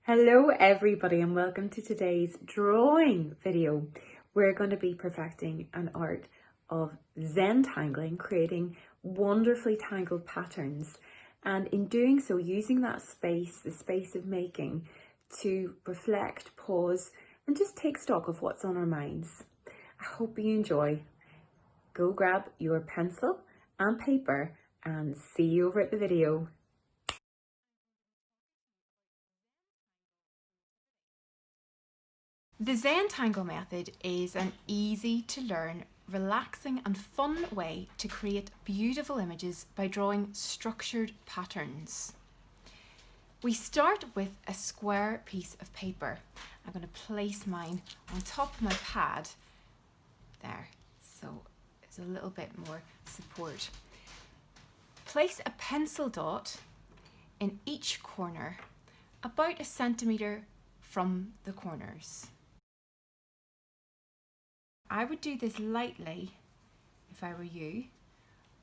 Hello everybody and welcome to today's drawing video. We're going to be perfecting an art of Zentangling, creating wonderfully tangled patterns, and in doing so using that space, the space of making, to reflect, pause and just take stock of what's on our minds. I hope you enjoy. Go grab your pencil and paper and see you over at the video. The Zentangle method is an easy to learn, relaxing and fun way to create beautiful images by drawing structured patterns. We start with a square piece of paper. I'm going to place mine on top of my pad there, so it's a little bit more support. Place a pencil dot in each corner, about 1 centimetre from the corners. I would do this lightly if I were you,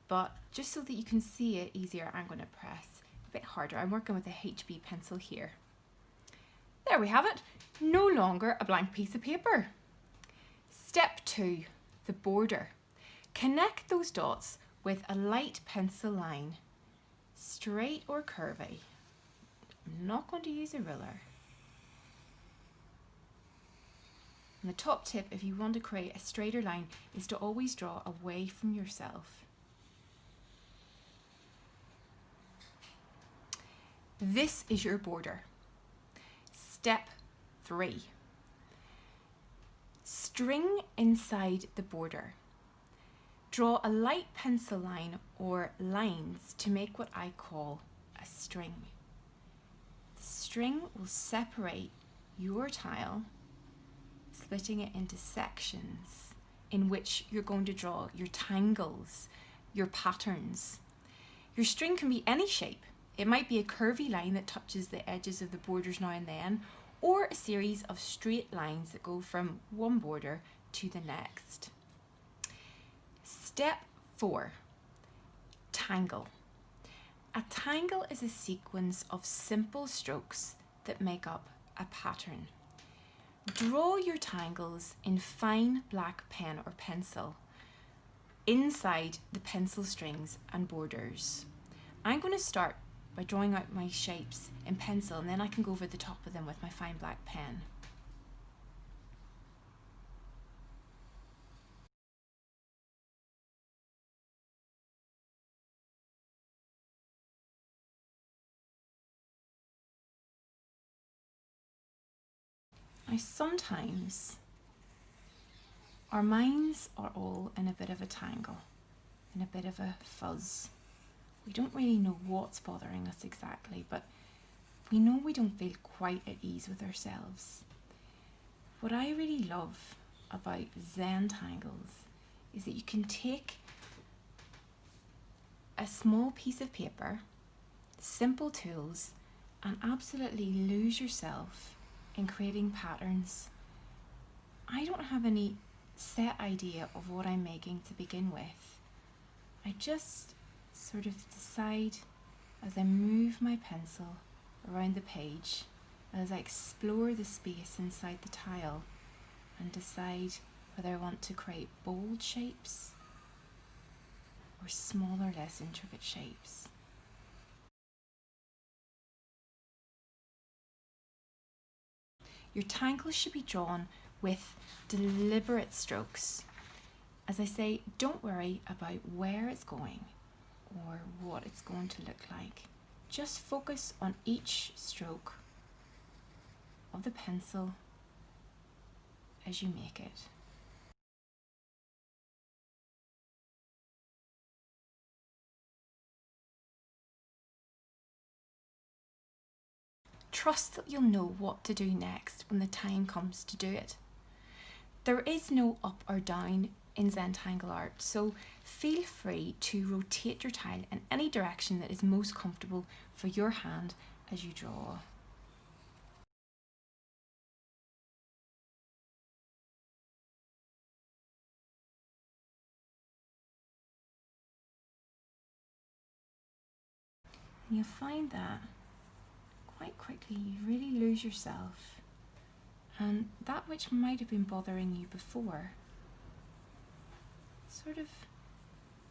but just so that you can see it easier, I'm going to press a bit harder. I'm working with a HB pencil here. There we have it, no longer a blank piece of paper. Step 2, the border. Connect those dots with a light pencil line, straight or curvy. I'm not going to use a ruler. And the top tip, if you want to create a straighter line, is to always draw away from yourself. This is your border. Step 3. String inside the border. Draw a light pencil line or lines to make what I call a string. The string will separate your tile, splitting it into sections in which you're going to draw your tangles, your patterns. Your string can be any shape. It might be a curvy line that touches the edges of the borders now and then, or a series of straight lines that go from one border to the next. Step 4, tangle. A tangle is a sequence of simple strokes that make up a pattern. Draw your tangles in fine black pen or pencil inside the pencil strings and borders. I'm going to start by drawing out my shapes in pencil, and then I can go over the top of them with my fine black pen. Now sometimes our minds are all in a bit of a tangle, in a bit of a fuzz. We don't really know what's bothering us exactly, but we know we don't feel quite at ease with ourselves. What I really love about Zentangles is that you can take a small piece of paper, simple tools, and absolutely lose yourself in creating patterns. I don't have any set idea of what I'm making to begin with. I just sort of decide as I move my pencil around the page, as I explore the space inside the tile and decide whether I want to create bold shapes or smaller, less intricate shapes. Your tangle should be drawn with deliberate strokes. As I say, don't worry about where it's going or what it's going to look like. Just focus on each stroke of the pencil as you make it. Trust that you'll know what to do next when the time comes to do it. There is no up or down in Zentangle Art, so feel free to rotate your tile in any direction that is most comfortable for your hand as you draw. And you'll find that quite quickly you really lose yourself, and that which might have been bothering you before sort of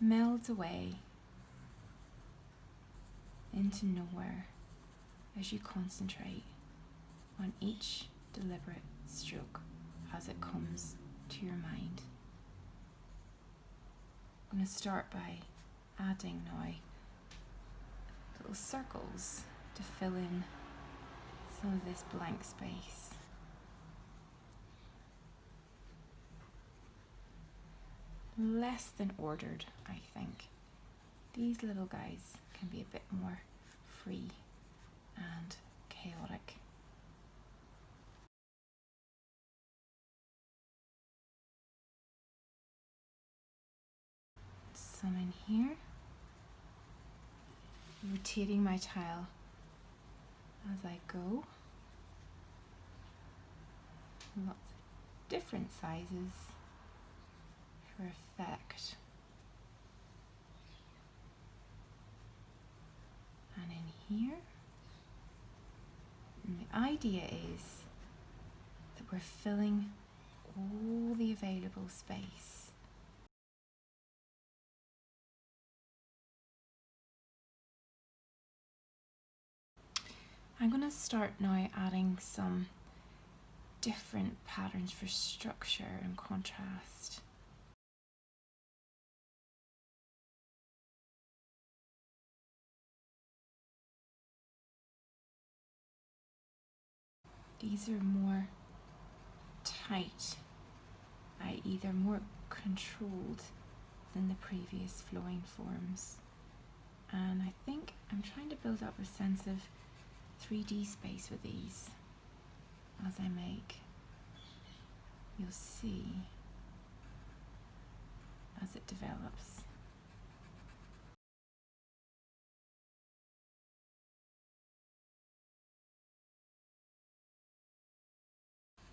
melds away into nowhere as you concentrate on each deliberate stroke as it comes to your mind. I'm going to start by adding now little circles to fill in some of this blank space. Less than ordered, I think. These little guys can be a bit more free and chaotic. Some in here. Rotating my tile as I go. Lots of different sizes for effect. And in here. And the idea is that we're filling all the available space. I'm going to start now adding some different patterns for structure and contrast. These are more tight, i.e. they're more controlled than the previous flowing forms. And I think I'm trying to build up a sense of 3D space with these as I make. You'll see as it develops.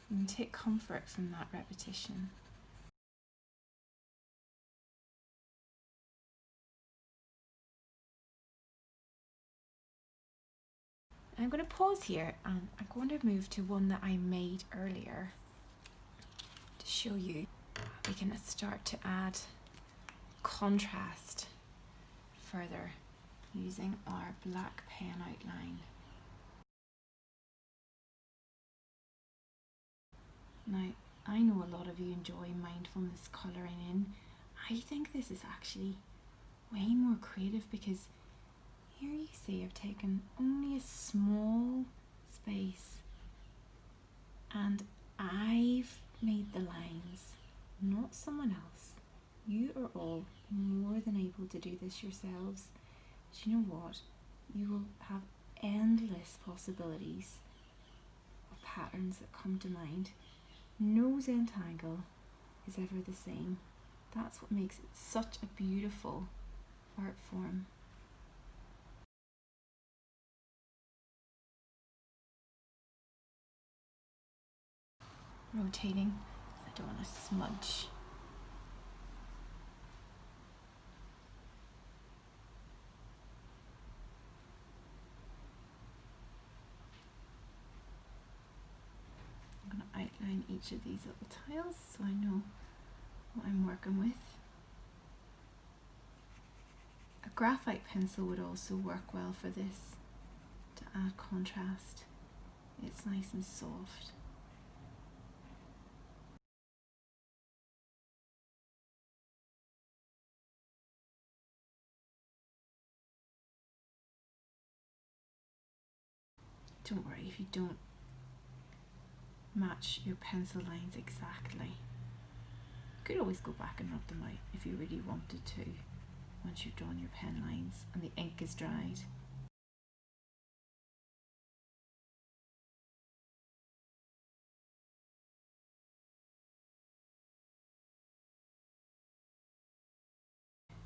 You can take comfort from that repetition. I'm going to pause here and I'm going to move to one that I made earlier to show you we can start to add contrast further using our black pen outline. Now, I know a lot of you enjoy mindfulness colouring in. I think this is actually way more creative because here you see I've taken only a small space and I've made the lines, not someone else. You are all more than able to do this yourselves. Do you know what? You will have endless possibilities of patterns that come to mind. No Zentangle is ever the same. That's what makes it such a beautiful art form. Rotating, I don't want to smudge. I'm going to outline each of these little tiles so I know what I'm working with. A graphite pencil would also work well for this to add contrast. It's nice and soft. Don't worry if you don't match your pencil lines exactly. You could always go back and rub them out if you really wanted to once you've drawn your pen lines and the ink is dried.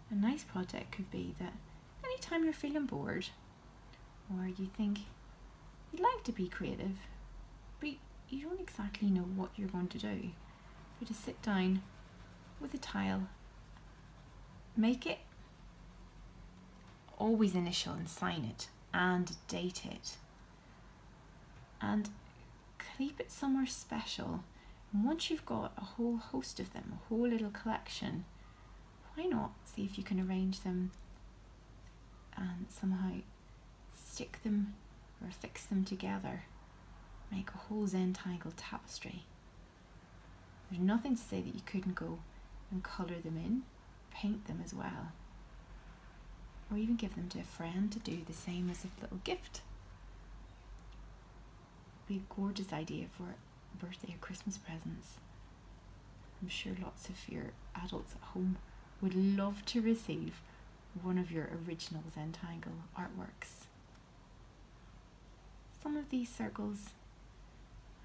A nice project could be that anytime you're feeling bored or you think you'd like to be creative but you don't exactly know what you're going to do, for to sit down with a tile, make it, always initial and sign it and date it, and keep it somewhere special. And once you've got a whole host of them, a whole little collection, why not see if you can arrange them and somehow stick them or fix them together, make a whole Zentangle tapestry. There's nothing to say that you couldn't go and colour them in, paint them as well, or even give them to a friend to do the same as a little gift. It'd be a gorgeous idea for birthday or Christmas presents. I'm sure lots of your adults at home would love to receive one of your original Zentangle artworks. Some of these circles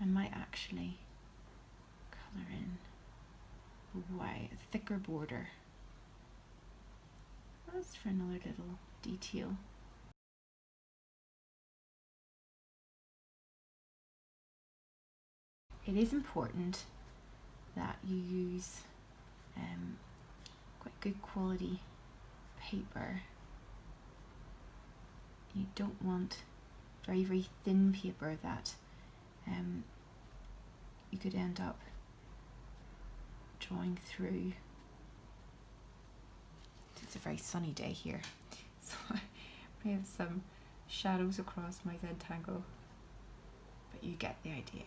I might actually colour in a thicker border. That's for another little detail. It is important that you use quite good quality paper. You don't want very, very thin paper that you could end up drawing through. It's a very sunny day here, so I have some shadows across my Zentangle, but you get the idea.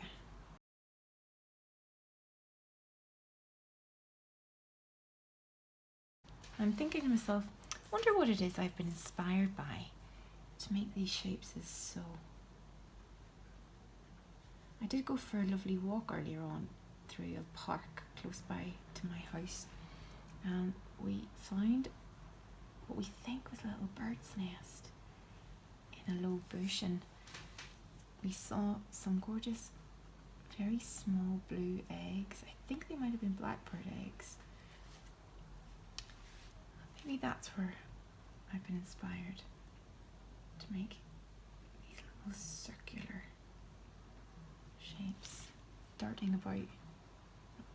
I'm thinking to myself, wonder what it is I've been inspired by to make these shapes as so. I did go for a lovely walk earlier on through a park close by to my house, and we found what we think was a little bird's nest in a low bush, and we saw some gorgeous, very small blue eggs. I think they might have been blackbird eggs. Maybe that's where I've been inspired to make these little circular shapes darting about in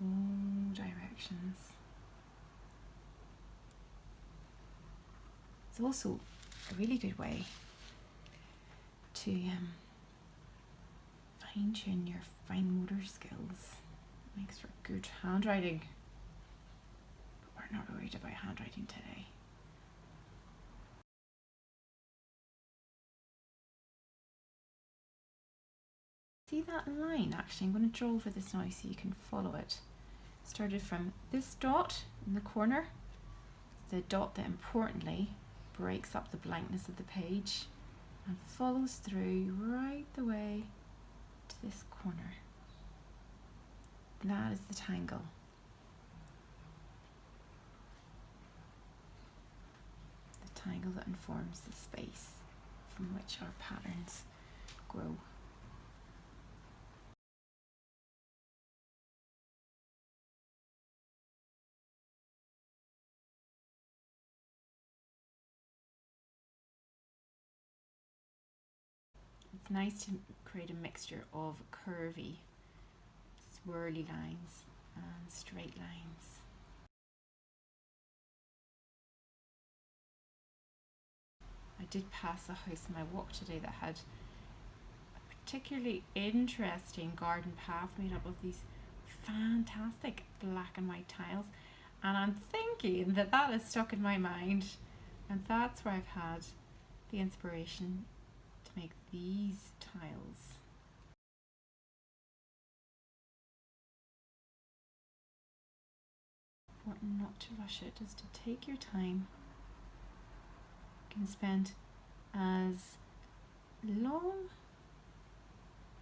all directions. It's also a really good way to fine-tune your fine motor skills. It makes for good handwriting. We're not worried about handwriting today. See that line? Actually, I'm going to draw over this now so you can follow it. Started from this dot in the corner, the dot that importantly breaks up the blankness of the page and follows through right the way to this corner. That is the tangle. Tangle that informs the space from which our patterns grow. It's nice to create a mixture of curvy, swirly lines and straight lines. I did pass a house on my walk today that had a particularly interesting garden path made up of these fantastic black and white tiles, and I'm thinking that that is stuck in my mind, and that's where I've had the inspiration to make these tiles. Important not to rush it, just to take your time. You can spend as long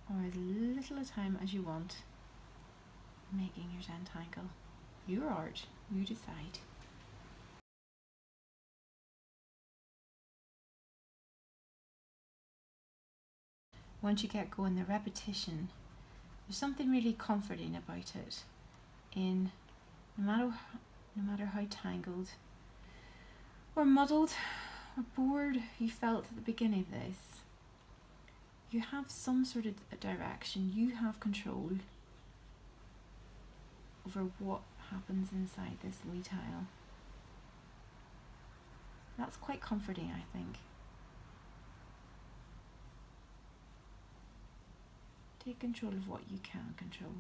or as little a time as you want making your Zentangle. Your art, you decide. Once you get going, the repetition, there's something really comforting about it. No matter how tangled or muddled or bored you felt at the beginning of this, you have some sort of a direction. You have control over what happens inside this wee tile. That's quite comforting, I think. Take control of what you can control.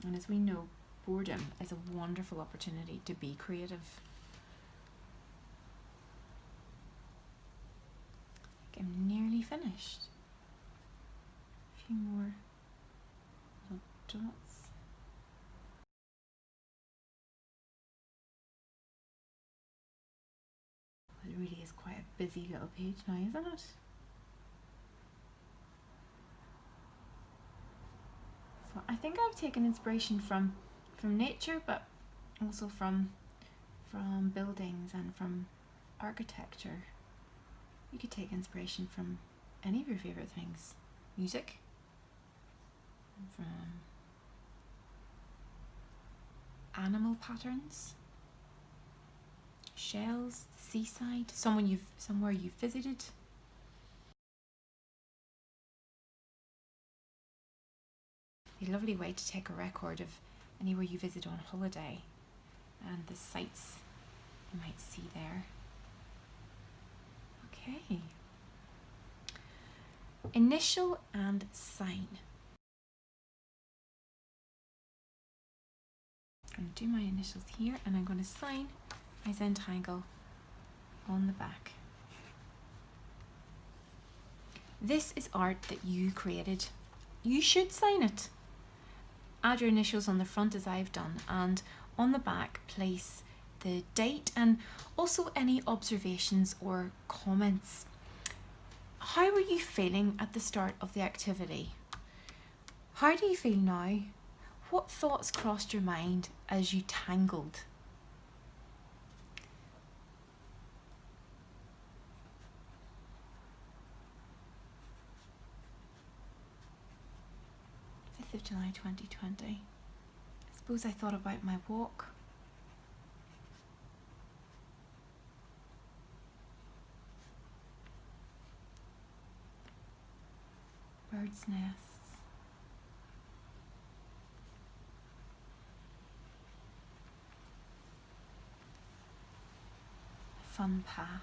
And as we know, boredom is a wonderful opportunity to be creative. I'm nearly finished. A few more little dots. It really is quite a busy little page now, isn't it? So I think I've taken inspiration from nature, but also from buildings and from architecture. You could take inspiration from any of your favourite things. Music, from animal patterns, shells, seaside, somewhere you've visited. A lovely way to take a record of anywhere you visit on holiday and the sights you might see there. Okay. Initial and sign. I'm going to do my initials here and I'm going to sign my Zentangle on the back. This is art that you created. You should sign it. Add your initials on the front as I've done, and on the back place the date and also any observations or comments. How were you feeling at the start of the activity? How do you feel now? What thoughts crossed your mind as you tangled? Of July 2020. I suppose I thought about my walk. Birds' nests. A fun path.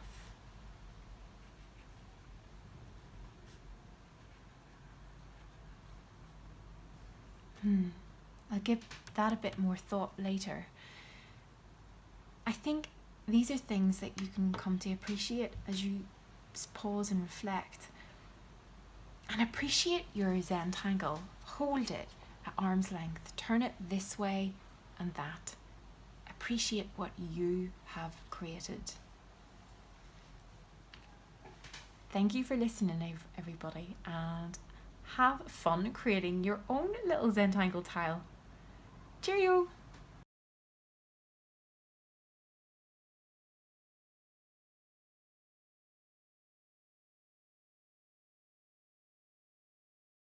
I'll give that a bit more thought later. I think these are things that you can come to appreciate as you pause and reflect. And appreciate your Zentangle. Hold it at arm's length. Turn it this way and that. Appreciate what you have created. Thank you for listening, everybody, and have fun creating your own little Zentangle tile. Cheerio!